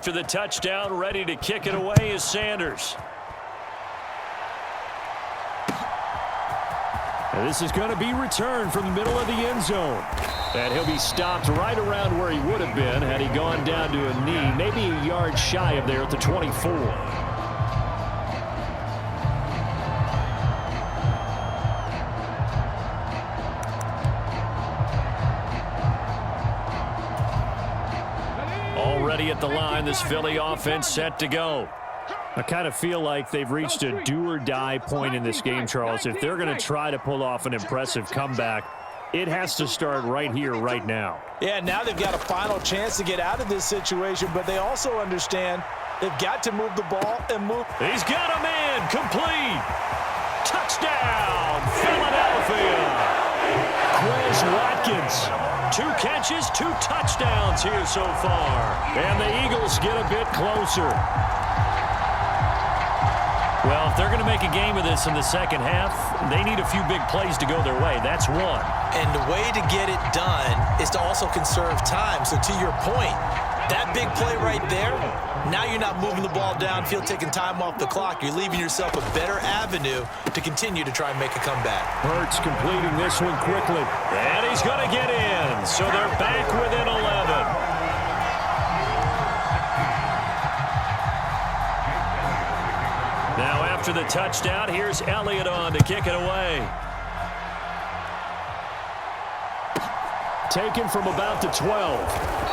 For the touchdown, ready to kick it away is Sanders. And this is going to be returned from the middle of the end zone. And he'll be stopped right around where he would have been had he gone down to a knee, maybe a yard shy of there at the 24. Already at the line, this Philly offense set to go. I kind of feel like they've reached a do-or-die point in this game, Charles. If they're going to try to pull off an impressive comeback, it has to start right here, right now. Yeah, now they've got a final chance to get out of this situation, but they also understand they've got to move the ball and move. He's got a man, complete. Touchdown, Philadelphia. Quez Watkins. 2 catches, 2 touchdowns here so far. And the Eagles get a bit closer. Well, if they're going to make a game of this in the second half, they need a few big plays to go their way. That's one. And the way to get it done is to also conserve time. So to your point, that big play right there, now you're not moving the ball downfield, taking time off the clock. You're leaving yourself a better avenue to continue to try and make a comeback. Hurts completing this one quickly. And he's going to get in. So they're back within 11. Now after the touchdown, here's Elliott on to kick it away. Taken from about the 12.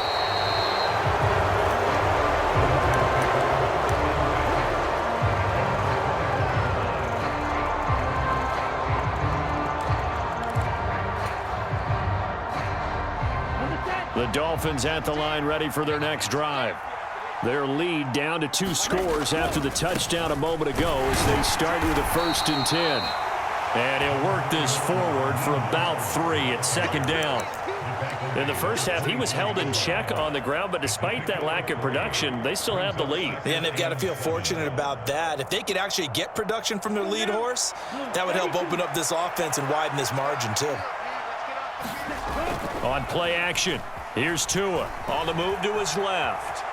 The Dolphins at the line ready for their next drive. Their lead down to 2 scores after the touchdown a moment ago as they start with a 1st and 10. And he'll work this forward for about 3 at 2nd down. In the first half, he was held in check on the ground, but despite that lack of production, they still have the lead. And they've got to feel fortunate about that. If they could actually get production from their lead horse, that would help open up this offense and widen this margin too. On play action, here's Tua on the move to his left.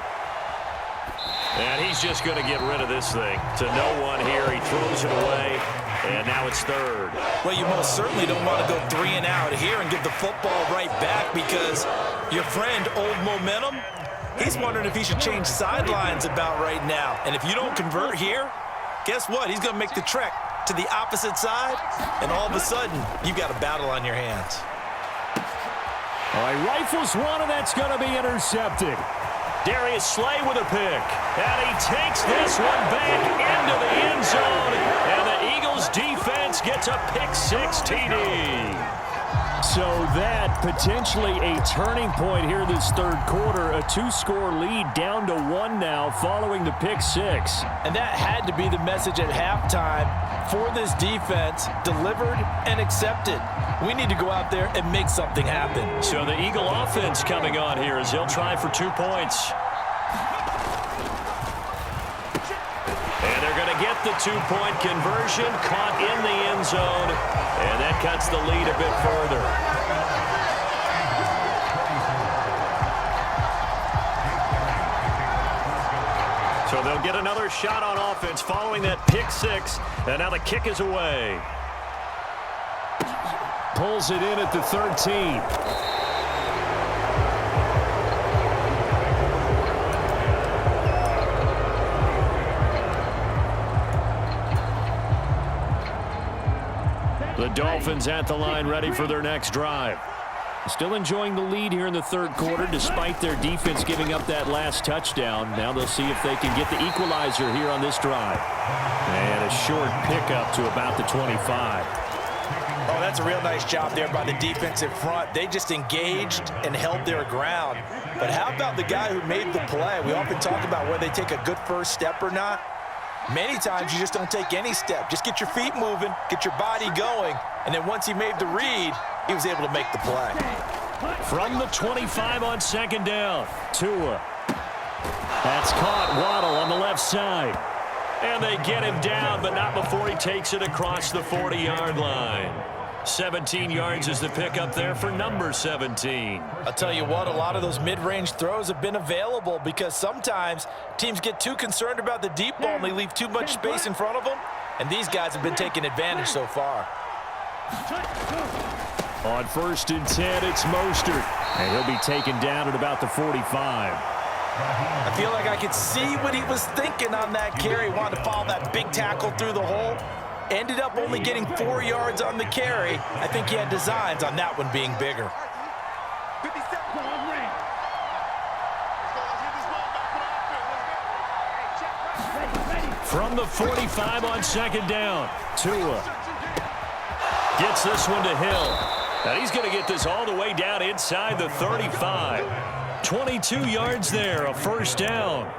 And he's just going to get rid of this thing to no one here. He throws it away, and now it's 3rd. Well, you most certainly don't want to go 3 and out here and give the football right back because your friend, Old Momentum, he's wondering if he should change sidelines about right now. And if you don't convert here, guess what? He's going to make the trek to the opposite side, and all of a sudden, you've got a battle on your hands. All right, rifles one, and that's going to be intercepted. Darius Slay with a pick, and he takes this one back into the end zone, and the Eagles defense gets a pick-6 TD. So that potentially a turning point here this 3rd quarter, a 2-score lead down to 1 now following the pick-6. And that had to be the message at halftime for this defense, delivered and accepted. We need to go out there and make something happen. So the Eagle offense coming on here as he'll try for 2 points. And they're going to get the 2-point conversion, caught in the end zone, and that cuts the lead a bit further. So they'll get another shot on offense following that pick-6, and now the kick is away. Pulls it in at the 13. The Dolphins at the line ready for their next drive. Still enjoying the lead here in the 3rd quarter despite their defense giving up that last touchdown. Now they'll see if they can get the equalizer here on this drive. And a short pickup to about the 25. Oh, that's a real nice job there by the defensive front. They just engaged and held their ground. But how about the guy who made the play? We often talk about whether they take a good first step or not. Many times you just don't take any step. Just get your feet moving, get your body going, and then once he made the read, he was able to make the play. From the 25 on 2nd down, Tua. That's caught. Waddle on the left side. And they get him down, but not before he takes it across the 40-yard line. 17 yards is the pickup there for number 17. I'll tell you what, a lot of those mid-range throws have been available because sometimes teams get too concerned about the deep ball and they leave too much space in front of them, and these guys have been taking advantage so far. On 1st and 10, it's Mostert, and he'll be taken down at about the 45. I feel like I could see what he was thinking on that carry. Wanted to follow that big tackle through the hole. Ended up only getting 4 yards on the carry. I think he had designs on that one being bigger. From the 45 on 2nd down, Tua gets this one to Hill. Now he's going to get this all the way down inside the 35. 22 yards there, a 1st down.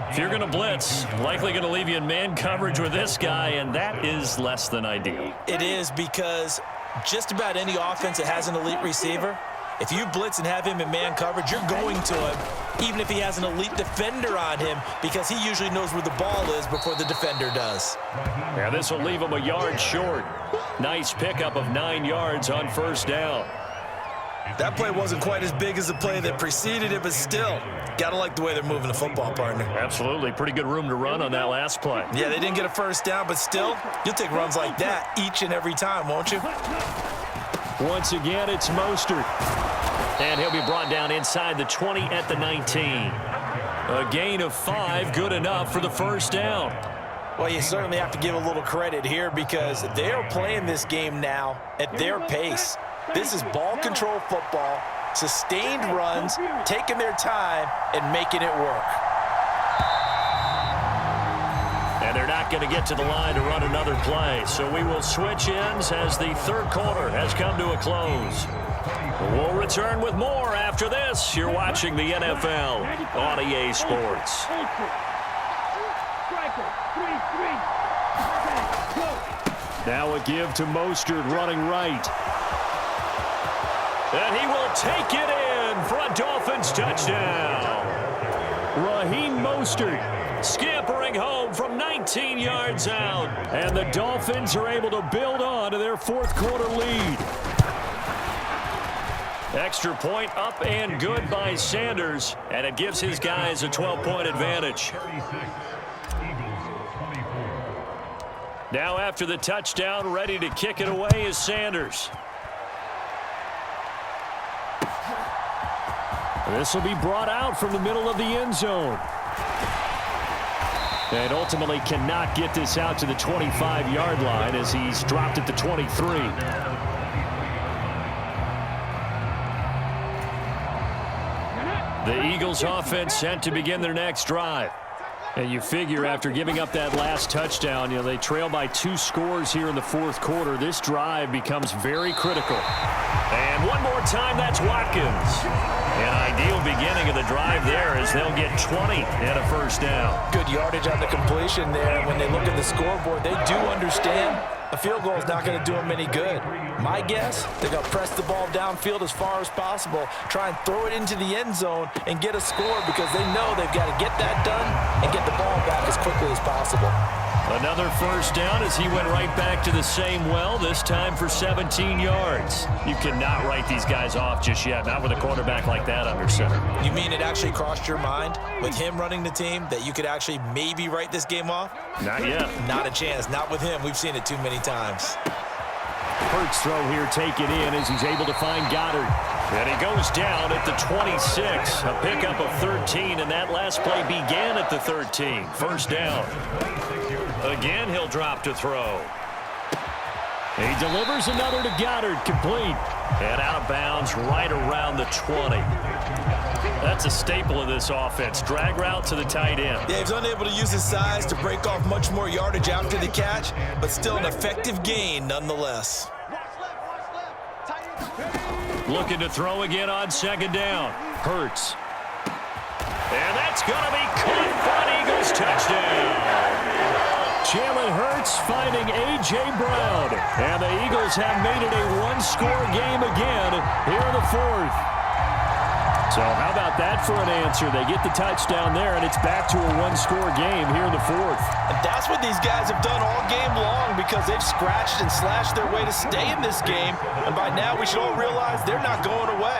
If you're going to blitz, likely going to leave you in man coverage with this guy, and that is less than ideal. It is, because just about any offense that has an elite receiver, if you blitz and have him in man coverage, you're going to him, even if he has an elite defender on him, because he usually knows where the ball is before the defender does. Yeah, this will leave him a yard short. Nice pickup of 9 yards on 1st down. That play wasn't quite as big as the play that preceded it, but still, gotta like the way they're moving the football, partner. Absolutely. Pretty good room to run on that last play. Yeah, they didn't get a 1st down, but still, you'll take runs like that each and every time, won't you? Once again, it's Mostert. And he'll be brought down inside the 20 at the 19. A gain of 5, good enough for the 1st down. Well, you certainly have to give a little credit here because they're playing this game now at their pace. This is ball control football, sustained runs, taking their time, and making it work. And they're not going to get to the line to run another play, so we will switch ends as the 3rd quarter has come to a close. We'll return with more after this. You're watching the NFL on EA Sports. Now a give to Mostert running right. And he will take it in for a Dolphins touchdown. Raheem Mostert scampering home from 19 yards out. And the Dolphins are able to build on to their 4th quarter lead. Extra point up and good by Sanders. And it gives his guys a 12-point advantage. Now after the touchdown, ready to kick it away is Sanders. This will be brought out from the middle of the end zone. And ultimately cannot get this out to the 25-yard line as he's dropped at the 23. The Eagles offense set to begin their next drive. And you figure after giving up that last touchdown, they trail by 2 scores here in the 4th quarter. This drive becomes very critical. And one more time, that's Watkins. An ideal beginning of the drive there as they'll get 20 and a 1st down. Good yardage on the completion there. And when they look at the scoreboard, they do understand a field goal is not going to do them any good. My guess, they're going to press the ball downfield as far as possible, try and throw it into the end zone and get a score because they know they've got to get that done and get the ball back as quickly as possible. Another 1st down as he went right back to the same well, this time for 17 yards. You cannot write these guys off just yet, not with a quarterback like that under center. You mean it actually crossed your mind with him running the team that you could actually maybe write this game off? Not yet. Not a chance. Not with him. We've seen it too many times. Hurts throw here taken in as he's able to find Goddard. And he goes down at the 26. A pickup of 13, and that last play began at the 13. 1st down. Again, he'll drop to throw. He delivers another to Goddard, complete. And out of bounds right around the 20. That's a staple of this offense. Drag route to the tight end. Yeah, he's unable to use his size to break off much more yardage after the catch, but still an effective gain nonetheless. Looking to throw again on 2nd down. Hurts. And that's going to be caught for an Eagles touchdown. Jalen Hurts finding A.J. Brown. And the Eagles have made it a 1-score game again here in the 4th. So how about that for an answer? They get the touchdown there, and it's back to a one-score game here in the fourth. And that's what these guys have done all game long because they've scratched and slashed their way to stay in this game. And by now, we should all realize they're not going away.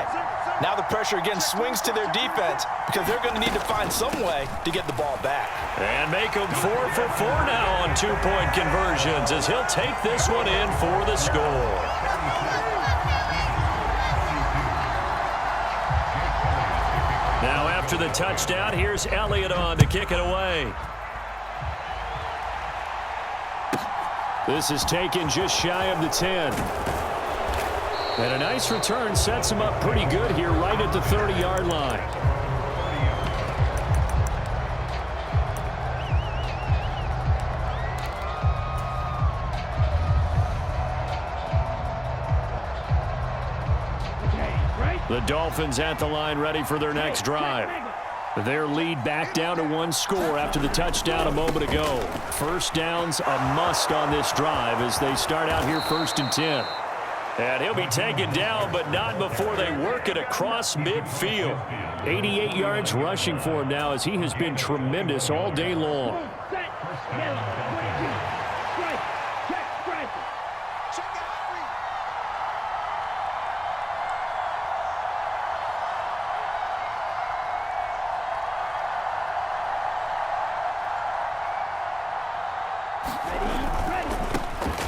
Now the pressure again swings to their defense because they're going to need to find some way to get the ball back. And make them 4 for 4 now on two-point conversions as he'll take this one in for the score. Now after the touchdown, here's Elliott on to kick it away. This is taken just shy of the 10. And a nice return sets him up pretty good here right at the 30-yard line. The Dolphins at the line ready for their next drive. Their lead back down to one score after the touchdown a moment ago. First down's a must on this drive as they start out here 1st and 10. And he'll be taken down, but not before they work it across midfield. 88 yards rushing for him now as he has been tremendous all day long.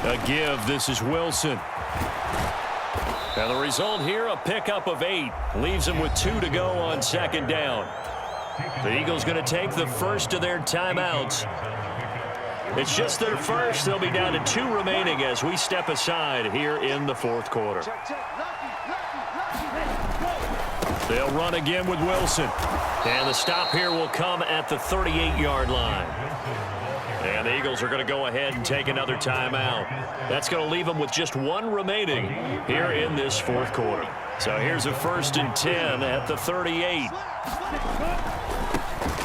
A give, this is Wilson. And the result here, a pickup of 8. Leaves them with 2 to go on 2nd down. The Eagles going to take the first of their timeouts. It's just their first. They'll be down to 2 remaining as we step aside here in the 4th quarter. They'll run again with Wilson. And the stop here will come at the 38-yard line. And the Eagles are going to go ahead and take another timeout. That's going to leave them with just 1 remaining here in this 4th quarter. So here's a 1st and 10 at the 38.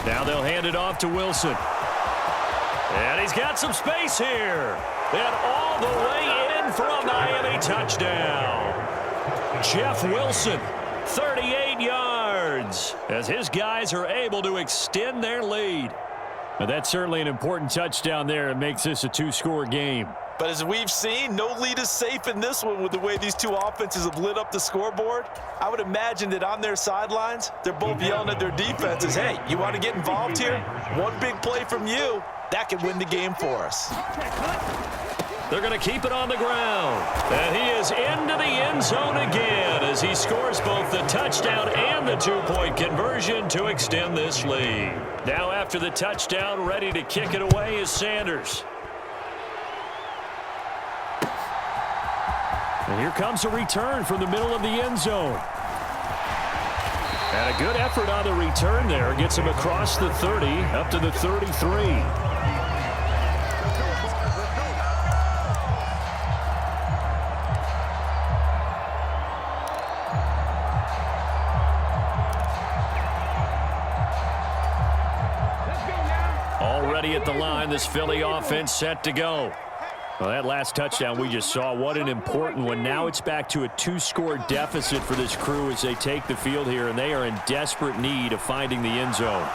Now they'll hand it off to Wilson. And he's got some space here. And all the way in for a Miami touchdown. Jeff Wilson, 38 yards, as his guys are able to extend their lead. Now that's certainly an important touchdown there. It makes this a 2-score game. But as we've seen, no lead is safe in this one with the way these two offenses have lit up the scoreboard. I would imagine that on their sidelines, they're both yelling at their defenses, hey, you want to get involved here? One big play from you, that could win the game for us. They're going to keep it on the ground. And he is into the end zone again as he scores both the touchdown and the 2-point conversion to extend this lead. Now after the touchdown, ready to kick it away is Sanders. And here comes a return from the middle of the end zone. And a good effort on the return there. Gets him across the 30, up to the 33. Already at the line, this Philly offense set to go. Well, that last touchdown we just saw, what an important one. Now it's back to a 2-score deficit for this crew as they take the field here, and they are in desperate need of finding the end zone.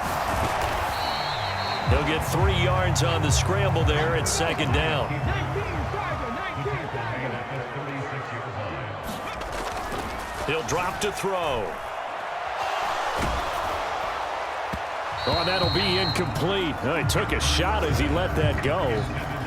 He'll get 3 yards on the scramble there at 2nd down. He'll drop to throw. Oh, that'll be incomplete. Oh, he took a shot as he let that go.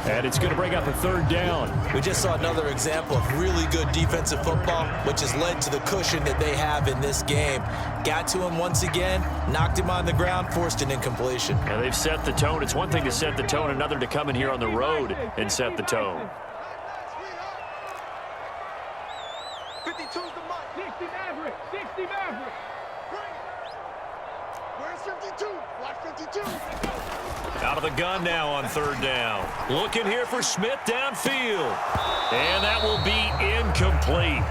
And it's going to bring up a 3rd down. We just saw another example of really good defensive football, which has led to the cushion that they have in this game. Got to him once again, knocked him on the ground, forced an incompletion. And they've set the tone. It's one thing to set the tone, another to come in here on the road and set the tone. 52's the mark. 60 Maverick. 60 Maverick. Where's 52? Watch 52. Out of the gun now on 3rd down. Looking here for Smith downfield. And that will be incomplete.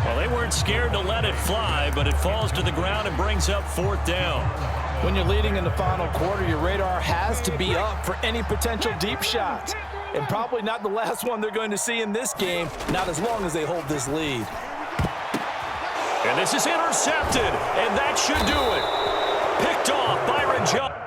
Well, they weren't scared to let it fly, but it falls to the ground and brings up 4th down. When you're leading in the final quarter, your radar has to be up for any potential deep shots. And probably not the last one they're going to see in this game, not as long as they hold this lead. And this is intercepted, and that should do it. Picked off Byron Jones.